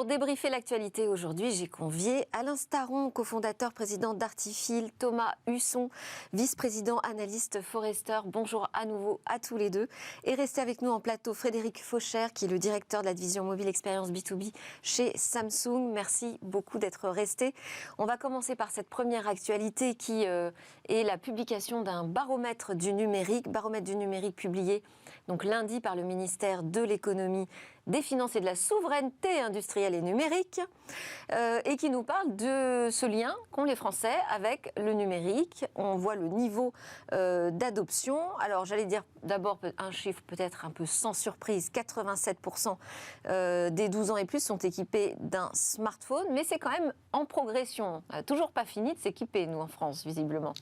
Pour débriefer l'actualité aujourd'hui, j'ai convié Alain Staron, cofondateur, président d'Artifil, Thomas Husson, vice-président analyste Forrester. Bonjour à nouveau à tous les deux. Et restez avec nous en plateau Frédéric Faucher, qui est le directeur de la division mobile expérience B2B chez Samsung. Merci beaucoup d'être resté. On va commencer par cette première actualité qui est la publication d'un baromètre du numérique publié donc lundi par le ministère de l'économie, des finances et de la souveraineté industrielle et numérique, et qui nous parle de ce lien qu'ont les Français avec le numérique. On voit le niveau d'adoption. Alors j'allais dire d'abord un chiffre peut-être un peu sans surprise, 87% des 12 ans et plus sont équipés d'un smartphone, mais c'est quand même en progression. On n'a toujours pas fini de s'équiper, nous, en France, visiblement.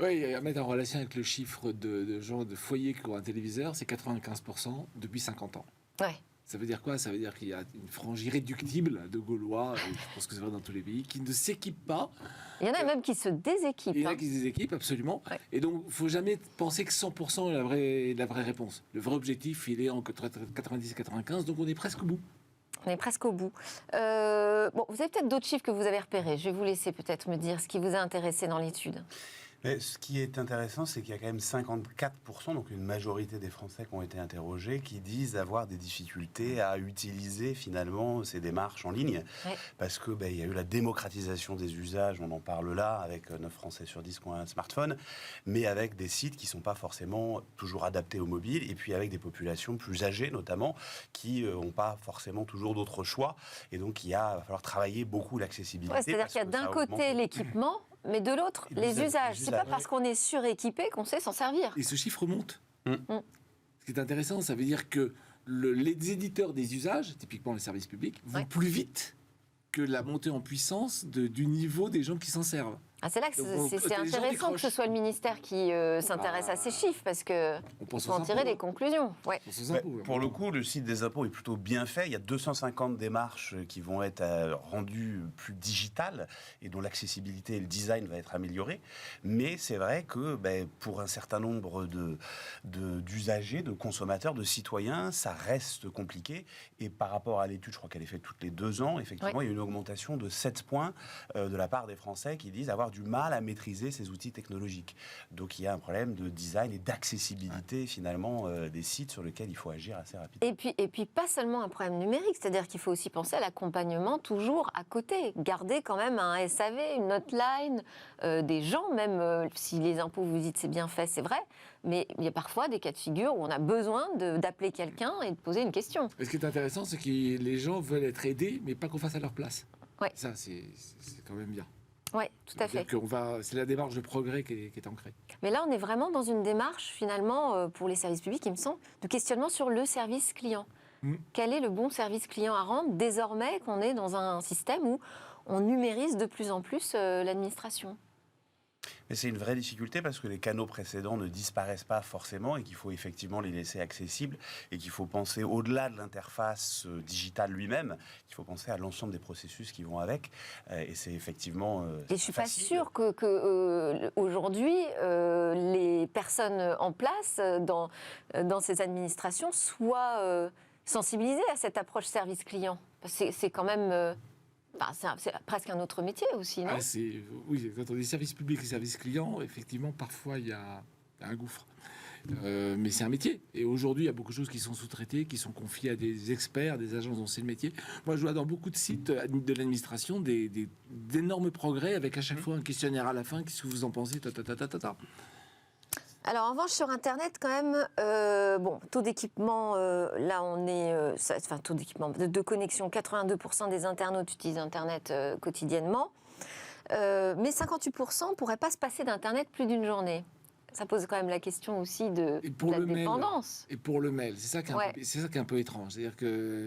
Oui, à mettre en relation avec le chiffre de gens de foyers qui ont un téléviseur, c'est 95% depuis 50 ans. Ouais. Ça veut dire quoi? Ça veut dire qu'il y a une frange irréductible de Gaulois, et je pense que c'est vrai dans tous les pays, qui ne s'équipent pas. Il y en a même qui se déséquipent. Il y en a qui se déséquipent, absolument. Ouais. Et donc, il ne faut jamais penser que 100% est la vraie réponse. Le vrai objectif, il est entre 90 et 95, donc on est presque au bout. On est presque au bout. Bon, vous avez peut-être d'autres chiffres que vous avez repérés. Je vais vous laisser peut-être me dire ce qui vous a intéressé dans l'étude. Mais ce qui est intéressant, c'est qu'il y a quand même 54%, donc une majorité des Français qui ont été interrogés, qui disent avoir des difficultés à utiliser finalement ces démarches en ligne. Ouais. Parce que il y a eu la démocratisation des usages, on en parle là, avec 9 Français sur 10 qui ont un smartphone, mais avec des sites qui ne sont pas forcément toujours adaptés au mobile, et puis avec des populations plus âgées notamment, qui n'ont pas forcément toujours d'autres choix. Et donc il va falloir travailler beaucoup l'accessibilité. Ouais, c'est-à-dire qu'il y a d'un côté l'équipement, mais de l'autre, les usages. C'est pas parce qu'on est suréquipé qu'on sait s'en servir. Et ce chiffre monte. Ce qui est intéressant, ça veut dire que les éditeurs des usages, typiquement les services publics, vont plus vite que la montée en puissance du niveau des gens qui s'en servent. Ah, c'est là que c'est intéressant que ce soit le ministère qui s'intéresse à ces chiffres, parce qu'il faut en tirer des conclusions. Ouais. Pour le coup, le site des impôts est plutôt bien fait. Il y a 250 démarches qui vont être rendues plus digitales et dont l'accessibilité et le design va être amélioré. Mais c'est vrai que pour un certain nombre d'usagers, de consommateurs, de citoyens, ça reste compliqué. Et par rapport à l'étude, je crois qu'elle est faite toutes les 2 ans, effectivement, il y a une augmentation de 7 points de la part des Français qui disent avoir du mal à maîtriser ces outils technologiques. Donc il y a un problème de design et d'accessibilité finalement des sites sur lesquels il faut agir assez rapidement. Et puis pas seulement un problème numérique, c'est-à-dire qu'il faut aussi penser à l'accompagnement toujours à côté. Garder quand même un SAV, une hotline, des gens, même si les impôts, vous dites c'est bien fait, c'est vrai, mais il y a parfois des cas de figure où on a besoin d'appeler quelqu'un et de poser une question. Et ce qui est intéressant, c'est que les gens veulent être aidés, mais pas qu'on fasse à leur place. Ouais. Ça, c'est quand même bien. Oui, tout à fait. C'est la démarche de progrès qui est ancrée. Mais là, on est vraiment dans une démarche, finalement, pour les services publics, il me semble, de questionnement sur le service client. Quel est le bon service client à rendre, désormais qu'on est dans un système où on numérise de plus en plus l'administration ? Mais c'est une vraie difficulté parce que les canaux précédents ne disparaissent pas forcément et qu'il faut effectivement les laisser accessibles et qu'il faut penser au-delà de l'interface digitale lui-même, qu'il faut penser à l'ensemble des processus qui vont avec. Et c'est effectivement et je ne suis pas sûre que aujourd'hui, les personnes en place dans ces administrations soient sensibilisées à cette approche service client. C'est quand même... c'est presque un autre métier aussi, non ? Oui, quand on dit service public et service client, effectivement, parfois, il y a un gouffre. Mais c'est un métier. Et aujourd'hui, il y a beaucoup de choses qui sont sous-traitées, qui sont confiées à des experts, des agences dont c'est le métier. Moi, je vois dans beaucoup de sites de l'administration d'énormes progrès, avec à chaque fois un questionnaire à la fin. Qu'est-ce que vous en pensez ? Alors, en revanche, sur Internet, quand même, taux d'équipement, là, on est... taux d'équipement, de connexion, 82% des internautes utilisent Internet quotidiennement. Mais 58% ne pourraient pas se passer d'Internet plus d'une journée. Ça pose quand même la question aussi de la dépendance. Et pour le mail, c'est ça qui est un peu étrange. C'est-à-dire que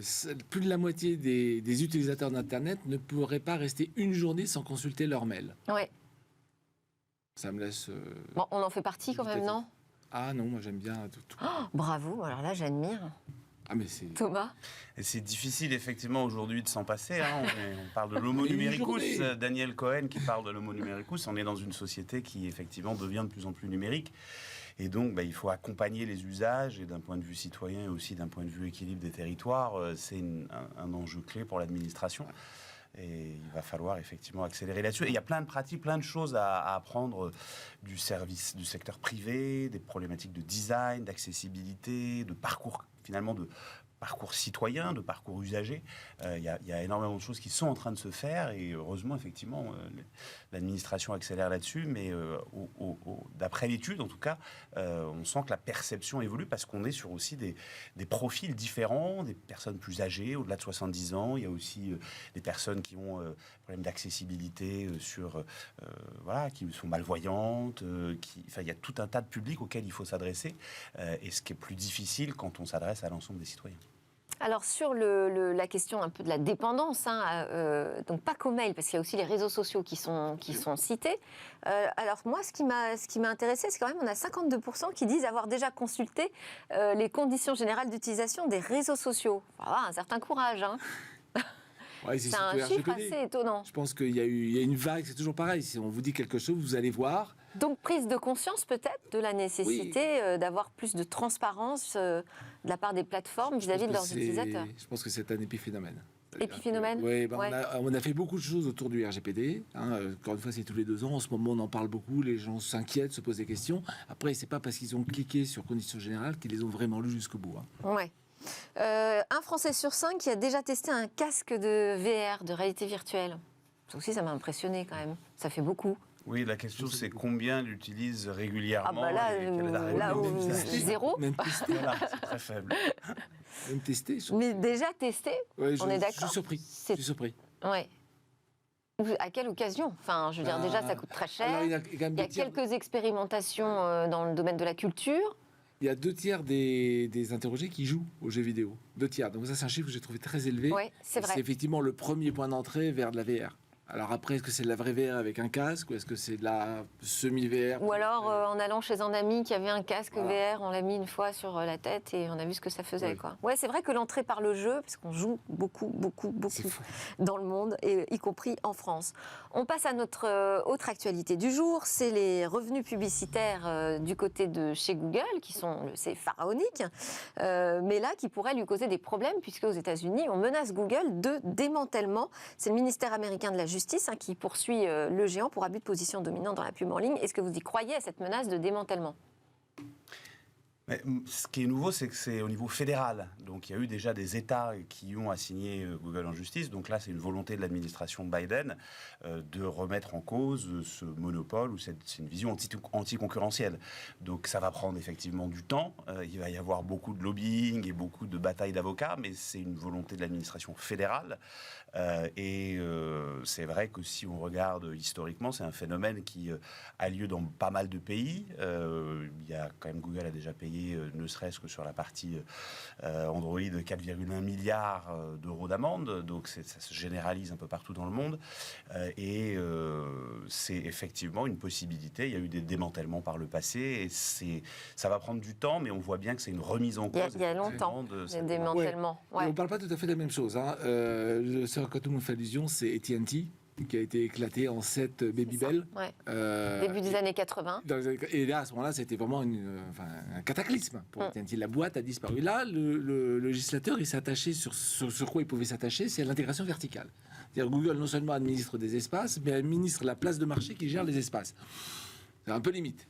plus de la moitié des utilisateurs d'Internet ne pourraient pas rester une journée sans consulter leur mail. Oui. Ça me laisse... Bon, on en fait partie quand même, non ? Ah non, moi j'aime bien tout. Oh, bravo, alors là j'admire. Ah, mais c'est... Thomas ? Et c'est difficile effectivement aujourd'hui de s'en passer. On parle de l'homo numericus. Daniel Cohen qui parle de l'homo numericus. On est dans une société qui effectivement devient de plus en plus numérique. Et donc, il faut accompagner les usages, et d'un point de vue citoyen et aussi d'un point de vue équilibre des territoires, c'est un enjeu clé pour l'administration. Et il va falloir effectivement accélérer là-dessus. Et il y a plein de pratiques, plein de choses à apprendre du secteur privé, des problématiques de design, d'accessibilité, de parcours, finalement de parcours citoyen, de parcours usager. Il y a énormément de choses qui sont en train de se faire et heureusement, effectivement, l'administration accélère là-dessus. Mais d'après l'étude, en tout cas, on sent que la perception évolue parce qu'on est sur aussi des profils différents, des personnes plus âgées, au-delà de 70 ans. Il y a aussi des personnes qui ont problème d'accessibilité qui sont malvoyantes. Il y a tout un tas de publics auxquels il faut s'adresser. Et ce qui est plus difficile quand on s'adresse à l'ensemble des citoyens. Alors sur la question un peu de la dépendance, donc pas qu'au mail, parce qu'il y a aussi les réseaux sociaux qui sont cités. Alors moi, ce qui m'a intéressé, c'est quand même on a 52% qui disent avoir déjà consulté les conditions générales d'utilisation des réseaux sociaux. Voilà, un certain courage. Ouais, c'est un chiffre assez étonnant. Je pense qu'il y a une vague, c'est toujours pareil. Si on vous dit quelque chose, vous allez voir. Donc prise de conscience peut-être de la nécessité d'avoir plus de transparence de la part des plateformes vis-à-vis de leurs utilisateurs. Je pense que c'est un épiphénomène. Épiphénomène. Oui, on a fait beaucoup de choses autour du RGPD. Encore une fois, c'est tous les 2 ans. En ce moment, on en parle beaucoup. Les gens s'inquiètent, se posent des questions. Après, c'est pas parce qu'ils ont cliqué sur conditions générales qu'ils les ont vraiment lues jusqu'au bout. Ouais. Un Français sur 5 qui a déjà testé un casque de VR, de réalité virtuelle. Ça aussi, ça m'a impressionné quand même. Ça fait beaucoup. Oui, la question c'est combien l'utilisent régulièrement. Zéro. Même testé. Voilà, c'est très faible. Même testé. Mais déjà testé, on est d'accord. Je suis surpris. Ouais. À quelle occasion? Enfin, je veux dire, déjà, ça coûte très cher. Alors, il y a quelques expérimentations dans le domaine de la culture. Il y a 2 tiers des interrogés qui jouent aux jeux vidéo. 2 tiers. Donc ça, c'est un chiffre que j'ai trouvé très élevé. Oui, c'est vrai. C'est effectivement le premier point d'entrée vers de la VR. Alors après, est-ce que c'est de la vraie VR avec un casque ou est-ce que c'est de la semi-VR? Ou alors, en allant chez un ami qui avait un casque VR, on l'a mis une fois sur la tête et on a vu ce que ça faisait. Ouais, c'est vrai que l'entrée par le jeu, parce qu'on joue beaucoup dans le monde, et y compris en France. On passe à notre autre actualité du jour, c'est les revenus publicitaires du côté de chez Google, c'est pharaonique, mais là, qui pourraient lui causer des problèmes, puisque aux États-Unis, on menace Google de démantèlement. C'est le ministère américain de la Justice qui poursuit le géant pour abus de position dominante dans la pub en ligne. Est-ce que vous y croyez à cette menace de démantèlement ? Mais ce qui est nouveau, c'est que c'est au niveau fédéral. Donc il y a eu déjà des États qui ont assigné Google en justice. Donc là, c'est une volonté de l'administration Biden de remettre en cause ce monopole, ou c'est une vision anticoncurrentielle. Donc ça va prendre effectivement du temps. Il va y avoir beaucoup de lobbying et beaucoup de batailles d'avocats, mais c'est une volonté de l'administration fédérale. C'est vrai que si on regarde historiquement, c'est un phénomène qui a lieu dans pas mal de pays. Il y a quand même, Google a déjà payé, ne serait-ce que sur la partie Android, 4,1 milliards d'euros d'amende. Donc ça se généralise un peu partout dans le monde. C'est effectivement une possibilité. Il y a eu des démantèlements par le passé. Et ça va prendre du temps, mais on voit bien que c'est une remise en cause. Il y a longtemps, des démantèlements. Ouais. On ne parle pas tout à fait de la même chose. Ce que tout le monde fait allusion, c'est AT&T, qui a été éclaté en 7 Babybel. Début des années 80. Et là, à ce moment-là, c'était vraiment un cataclysme pour AT&T. La boîte a disparu. Là, le législateur, il s'est attaché sur quoi il pouvait s'attacher, c'est à l'intégration verticale. C'est-à-dire Google non seulement administre des espaces, mais administre la place de marché qui gère les espaces. C'est un peu limite.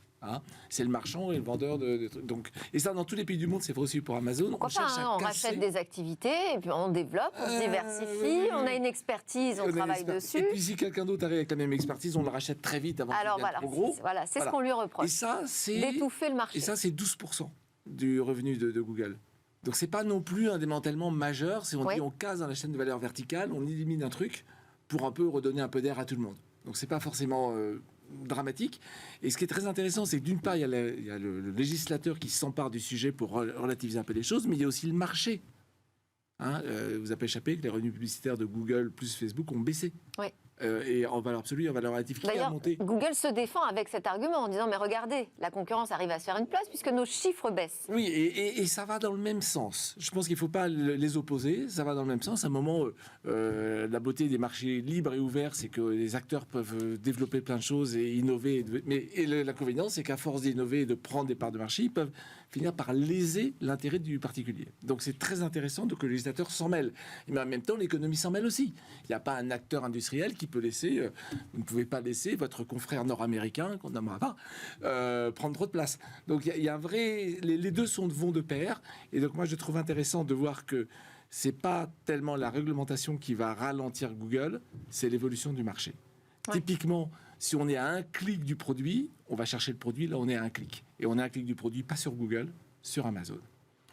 C'est le marchand et le vendeur de trucs. Et ça, dans tous les pays du monde, c'est vrai aussi pour Amazon. Pourquoi on rachète des activités, et puis on développe, on se diversifie, on a une expertise, on travaille dessus. Et puis si quelqu'un d'autre arrive avec la même expertise, on le rachète très vite avant qu'il devienne trop gros. C'est ce qu'on lui reproche. Et ça, c'est d'étouffer le marché. Et ça, c'est 12% du revenu de Google. Donc c'est pas non plus un démantèlement majeur. Si on dit on case dans la chaîne de valeur verticale, on élimine un truc pour un peu redonner un peu d'air à tout le monde. Donc c'est pas forcément dramatique. Et ce qui est très intéressant, c'est que d'une part, il y a le législateur qui s'empare du sujet pour relativiser un peu les choses, mais il y a aussi le marché. Vous avez échappé que les revenus publicitaires de Google plus Facebook ont baissé. et en valeur absolue et en valeur relative. Qui a D'ailleurs, monté? Google se défend avec cet argument en disant mais regardez, la concurrence arrive à se faire une place puisque nos chiffres baissent. Oui, et ça va dans le même sens. Je pense qu'il ne faut pas les opposer. Ça va dans le même sens. À un moment, la beauté des marchés libres et ouverts, c'est que les acteurs peuvent développer plein de choses et innover. Mais l'inconvénient, c'est qu'à force d'innover et de prendre des parts de marché, ils peuvent finir par léser l'intérêt du particulier. Donc c'est très intéressant que le législateur s'en mêle. Mais en même temps, l'économie s'en mêle aussi. Il n'y a pas un acteur industriel qui peut laisser... vous ne pouvez pas laisser votre confrère nord-américain, qu'on n'aimera pas, prendre trop de place. Donc il y a un vrai... Les deux vont de pair. Et donc moi, je trouve intéressant de voir que c'est pas tellement la réglementation qui va ralentir Google, c'est l'évolution du marché. Ouais. Typiquement, si on est à un clic du produit, on va chercher le produit, là on est à un clic. Et on est à un clic du produit, pas sur Google, sur Amazon.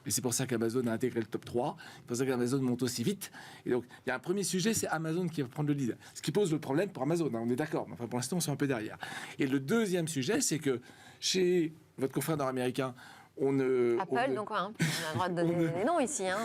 Et c'est pour ça qu'Amazon a intégré le top 3, c'est pour ça qu'Amazon monte aussi vite. Et donc, il y a un premier sujet, c'est Amazon qui va prendre le lead. Ce qui pose le problème pour Amazon, hein, on est d'accord, mais enfin, pour l'instant, on est un peu derrière. Et le deuxième sujet, c'est que chez votre confrère nord-américain, Apple, donc quoi, hein, on a le droit de donner des noms ici, hein.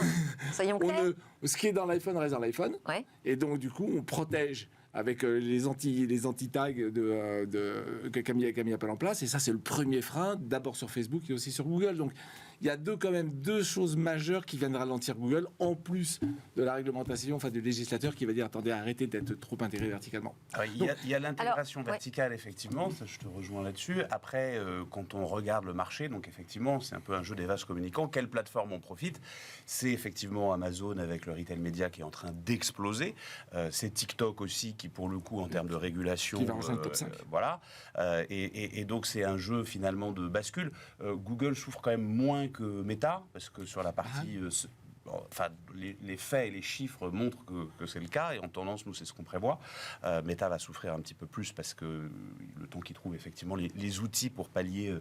Soyons clairs. Ce qui est dans l'iPhone reste dans l'iPhone. Ouais. Et donc, du coup, on protège avec les anti-tags qu'a mis Apple en place. Et ça, c'est le premier frein, d'abord sur Facebook et aussi sur Google. Donc, il y a quand même deux choses majeures qui viennent ralentir Google, en plus de la réglementation, enfin du législateur qui va dire attendez, arrêtez d'être trop intégré verticalement. Alors, il y a l'intégration verticale, effectivement, ça, je te rejoins là-dessus. Après, quand on regarde le marché, donc effectivement, c'est un peu un jeu des vases communicants. Quelle plateforme on profite? C'est effectivement Amazon avec le retail média qui est en train d'exploser. C'est TikTok aussi qui, pour le coup, en termes de régulation, qui va rejoindre le top 5. Voilà. Et donc, c'est un jeu finalement de bascule. Google souffre quand même moins que Meta, parce que sur la partie... Enfin, les faits et les chiffres montrent que c'est le cas, et en tendance, nous, c'est ce qu'on prévoit. Meta va souffrir un petit peu plus parce que le temps qu'il trouve effectivement les outils pour pallier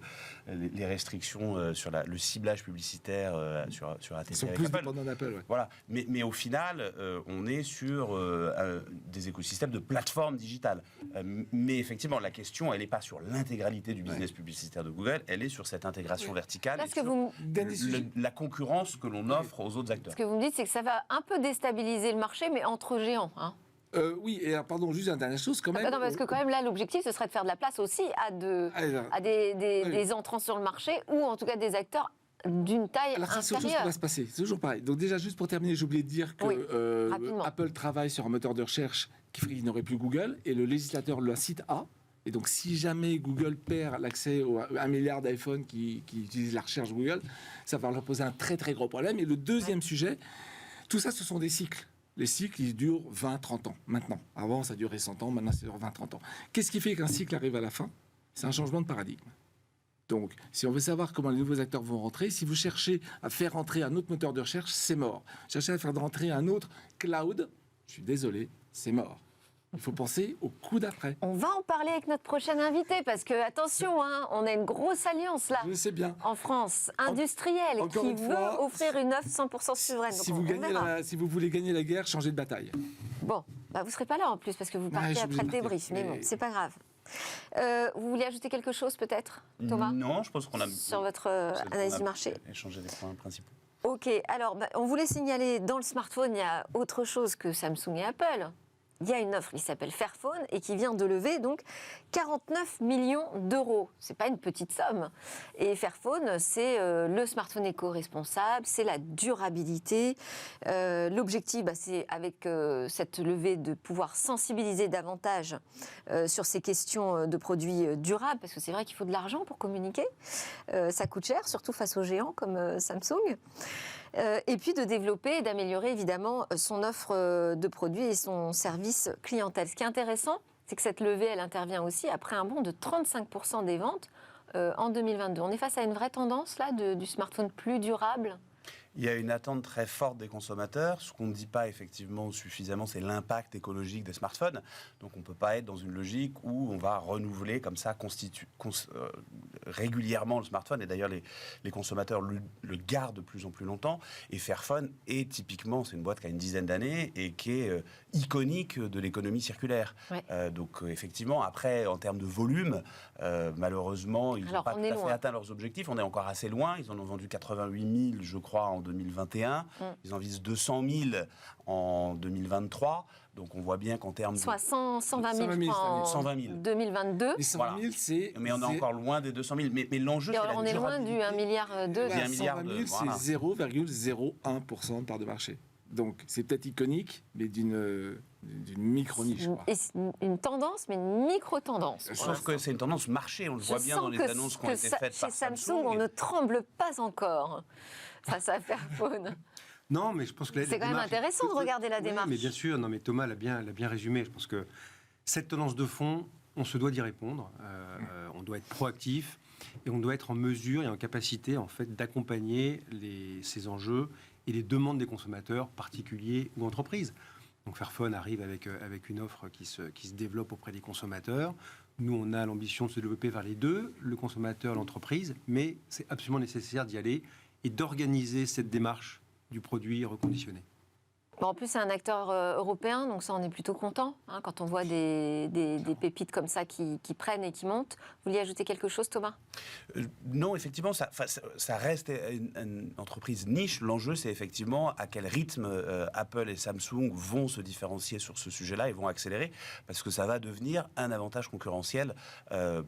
les restrictions sur le ciblage publicitaire sur ATP. Ils sont plus dépendants d'Apple. Ouais. Voilà. Mais au final, on est sur des écosystèmes de plateformes digitales. Mais effectivement, la question, elle n'est pas sur l'intégralité du business publicitaire de Google, elle est sur cette intégration verticale et sur la concurrence que l'on offre aux autres acteurs. Ce que vous me dites, c'est que ça va un peu déstabiliser le marché, mais entre géants. Hein. Oui, et pardon, juste une dernière chose quand même. Non, parce que quand même là, l'objectif, ce serait de faire de la place aussi à des entrants sur le marché, ou en tout cas des acteurs d'une taille inférieure. Alors, c'est autre chose qui va se passer, c'est toujours pareil. Donc déjà, juste pour terminer, j'ai oublié de dire que Apple travaille sur un moteur de recherche qui n'aurait plus Google, et le législateur le cite A. Et donc, si jamais Google perd l'accès à 1 milliard d'iPhone qui utilisent la recherche Google, ça va leur poser un très, très gros problème. Et le deuxième sujet, tout ça, ce sont des cycles. Les cycles, ils durent 20-30 ans, maintenant. Avant, ça durait 100 ans, maintenant, ça dure 20-30 ans. Qu'est-ce qui fait qu'un cycle arrive à la fin? C'est un changement de paradigme. Donc, si on veut savoir comment les nouveaux acteurs vont rentrer, si vous cherchez à faire rentrer un autre moteur de recherche, c'est mort. Cherchez à faire rentrer un autre cloud, je suis désolé, c'est mort. Il faut penser au coup d'après. On va en parler avec notre prochain invité, parce que, attention, hein, on a une grosse alliance là, je sais bien. En France, industrielle, qui veut offrir une offre 100% souveraine. Si vous voulez gagner la guerre, changez de bataille. Bon, vous ne serez pas là en plus, parce que vous partez après le débrief, mais bon, c'est pas grave. Vous voulez ajouter quelque chose peut-être, Thomas? Non, je pense qu'on a... Sur votre analyse du marché. Échanger des points principaux. Ok, alors on voulait signaler, dans le smartphone, il y a autre chose que Samsung et Apple. Il y a une offre qui s'appelle Fairphone et qui vient de lever donc 49 millions d'euros. C'est pas une petite somme. Et Fairphone, c'est le smartphone éco-responsable, c'est la durabilité. L'objectif, c'est avec cette levée de pouvoir sensibiliser davantage sur ces questions de produits durables, parce que c'est vrai qu'il faut de l'argent pour communiquer. Ça coûte cher, surtout face aux géants comme Samsung. Et puis de développer et d'améliorer évidemment son offre de produits et son service clientèle. Ce qui est intéressant, c'est que cette levée, elle intervient aussi après un bond de 35% des ventes en 2022. On est face à une vraie tendance là du smartphone plus durable. Il y a une attente très forte des consommateurs. Ce qu'on ne dit pas effectivement suffisamment, c'est l'impact écologique des smartphones. Donc on ne peut pas être dans une logique où on va renouveler comme ça régulièrement le smartphone. Et d'ailleurs, les consommateurs le gardent de plus en plus longtemps. Et Fairphone est typiquement, c'est une boîte qui a une dizaine d'années et qui est iconique de l'économie circulaire. Ouais. Donc effectivement, après, en termes de volume, malheureusement, ils n'ont pas tout à fait atteint leurs objectifs. On est encore assez loin. Ils en ont vendu 88 000, je crois, en 2021. Ils en visent 200 000 en 2023. Donc on voit bien qu'en termes Soit 120 000 francs 120 000. en 2022. Mais 120 000, c'est... Mais on est encore loin des 200 000. Mais l'enjeu, Et c'est la on est loin du 1,2 milliard. Ouais, 1 milliard 120 000, voilà. c'est 0,01% de part de marché. Donc c'est peut-être iconique, mais d'une micro-niche. Et une tendance, mais une micro-tendance. Sauf que c'est une tendance marché, on le voit bien dans les annonces qui ont été faites par Chez Samsung, on ne tremble pas encore face à Fairphone. Non, mais je pense que C'est quand même intéressant de regarder la démarche. Mais bien sûr, non, mais Thomas l'a bien résumé. Je pense que cette tendance de fond, on se doit d'y répondre. On doit être proactif et on doit être en mesure et en capacité en fait d'accompagner ces enjeux et les demandes des consommateurs, particuliers ou entreprises. Donc Fairphone arrive avec une offre qui se développe auprès des consommateurs. Nous, on a l'ambition de se développer vers les deux, le consommateur, l'entreprise, mais c'est absolument nécessaire d'y aller et d'organiser cette démarche du produit reconditionné. Bon, en plus, c'est un acteur européen, donc ça, on est plutôt content quand on voit des pépites comme ça qui prennent et qui montent. Vous vouliez ajouter quelque chose, Thomas ? Non, effectivement, ça reste une entreprise niche. L'enjeu, c'est effectivement à quel rythme Apple et Samsung vont se différencier sur ce sujet-là et vont accélérer, parce que ça va devenir un avantage concurrentiel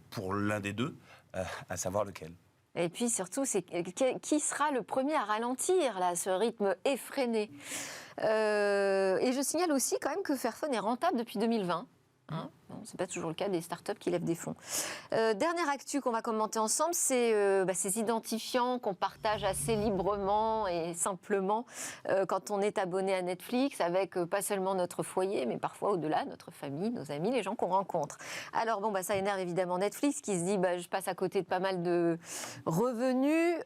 pour l'un des deux, à savoir lequel. Et puis surtout, c'est qui sera le premier à ralentir là, ce rythme effréné. Et je signale aussi quand même que Fairphone est rentable depuis 2020. Bon, c'est pas toujours le cas des startups qui lèvent des fonds. Dernière actu qu'on va commenter ensemble, c'est ces identifiants qu'on partage assez librement et simplement quand on est abonné à Netflix, avec pas seulement notre foyer, mais parfois au-delà, notre famille, nos amis, les gens qu'on rencontre. Alors ça énerve évidemment Netflix qui se dit je passe à côté de pas mal de revenus.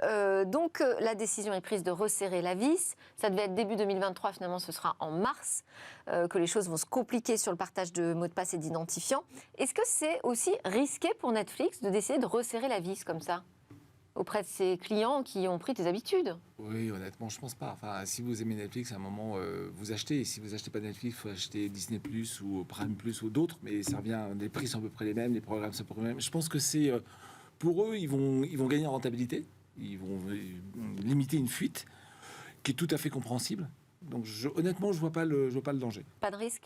Donc la décision est prise de resserrer la vis. Ça devait être début 2023, finalement ce sera en mars que les choses vont se compliquer sur le partage de mots de passe et d'identifiants. Est-ce que c'est aussi risqué pour Netflix de décider de resserrer la vis comme ça auprès de ses clients qui ont pris des habitudes ? Oui, honnêtement, je pense pas. Enfin, si vous aimez Netflix, à un moment, vous achetez. Et si vous achetez pas Netflix, il faut acheter Disney+, ou Prime+, ou d'autres. Mais ça revient, les prix sont à peu près les mêmes, les programmes sont à peu près les mêmes. Je pense que c'est... pour eux, ils vont gagner en rentabilité. Ils vont limiter une fuite qui est tout à fait compréhensible. Donc, honnêtement, je vois pas le danger. Pas de risque ?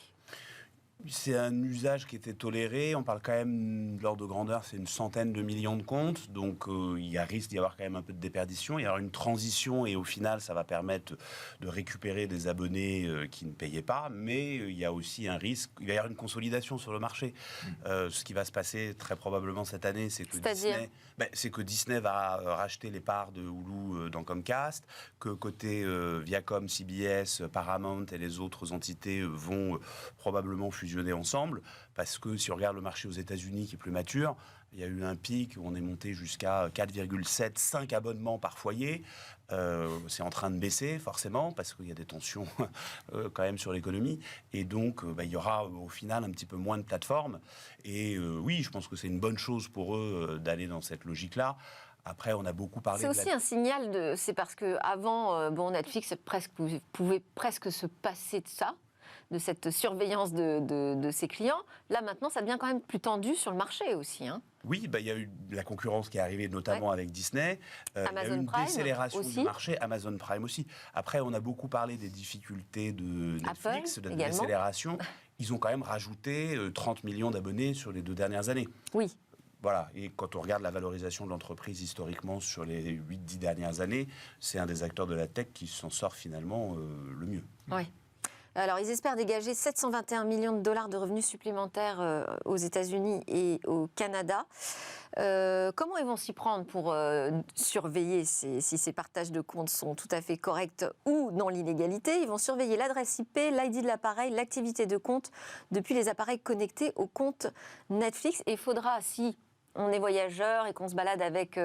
C'est un usage qui était toléré. On parle quand même, de l'ordre de grandeur, c'est une centaine de millions de comptes. Donc, il y a risque d'y avoir quand même un peu de déperdition. Il y aura une transition et au final, ça va permettre de récupérer des abonnés qui ne payaient pas. Mais il y a aussi un risque. Il va y avoir une consolidation sur le marché. Ce qui va se passer très probablement cette année, c'est que Disney va racheter les parts de Hulu dans Comcast, que côté Viacom, CBS, Paramount et les autres entités vont probablement fusionner ensemble, parce que si on regarde le marché aux États-Unis qui est plus mature, il y a eu un pic où on est monté jusqu'à 4,75 abonnements par foyer. C'est en train de baisser forcément parce qu'il y a des tensions quand même sur l'économie, et donc il y aura au final un petit peu moins de plateformes. Et oui, je pense que c'est une bonne chose pour eux d'aller dans cette logique-là. Après, on a beaucoup parlé. C'est aussi un signal c'est parce que avant, Netflix pouvait presque se passer de ça, de cette surveillance de ses clients. Là, maintenant, ça devient quand même plus tendu sur le marché aussi. Oui, il y a eu la concurrence qui est arrivée notamment avec Disney. Il y a eu une décélération du marché. Amazon Prime aussi. Après, on a beaucoup parlé des difficultés de Netflix, de la décélération. Ils ont quand même rajouté 30 millions d'abonnés sur les 2 dernières années. Oui. Voilà, et quand on regarde la valorisation de l'entreprise historiquement sur les 8-10 dernières années, c'est un des acteurs de la tech qui s'en sort finalement le mieux. Oui. Alors, ils espèrent dégager 721 millions de dollars de revenus supplémentaires aux États-Unis et au Canada. Comment ils vont s'y prendre pour surveiller si ces partages de comptes sont tout à fait corrects ou dans l'illégalité ? Ils vont surveiller l'adresse IP, l'ID de l'appareil, l'activité de compte depuis les appareils connectés au compte Netflix. Et il faudra, si on est voyageur et qu'on se balade avec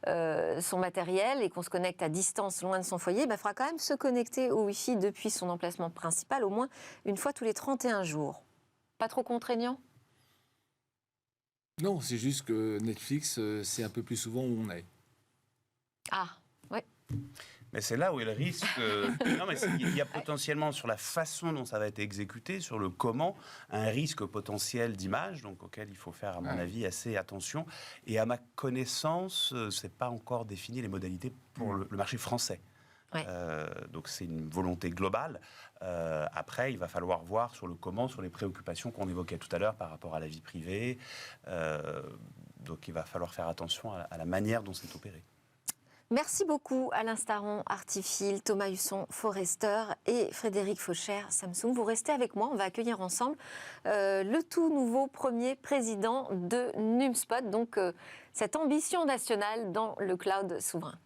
son matériel et qu'on se connecte à distance loin de son foyer, il faudra quand même se connecter au Wi-Fi depuis son emplacement principal au moins une fois tous les 31 jours. Pas trop contraignant ? Non, c'est juste que Netflix, c'est un peu plus souvent où on est. Ah, oui. Mais c'est là où est le risque. Non, mais il y a potentiellement sur la façon dont ça va être exécuté, sur le comment, un risque potentiel d'image, donc auquel il faut faire, à mon avis, assez attention. Et à ma connaissance, c'est pas encore défini les modalités pour le marché français. Ouais. Donc c'est une volonté globale. Après, il va falloir voir sur le comment, sur les préoccupations qu'on évoquait tout à l'heure par rapport à la vie privée. Donc il va falloir faire attention à la manière dont c'est opéré. Merci beaucoup Alain Staron, Artifil, Thomas Husson, Forester et Frédéric Faucher, Samsung. Vous restez avec moi, on va accueillir ensemble le tout nouveau premier président de Numspot, donc cette ambition nationale dans le cloud souverain.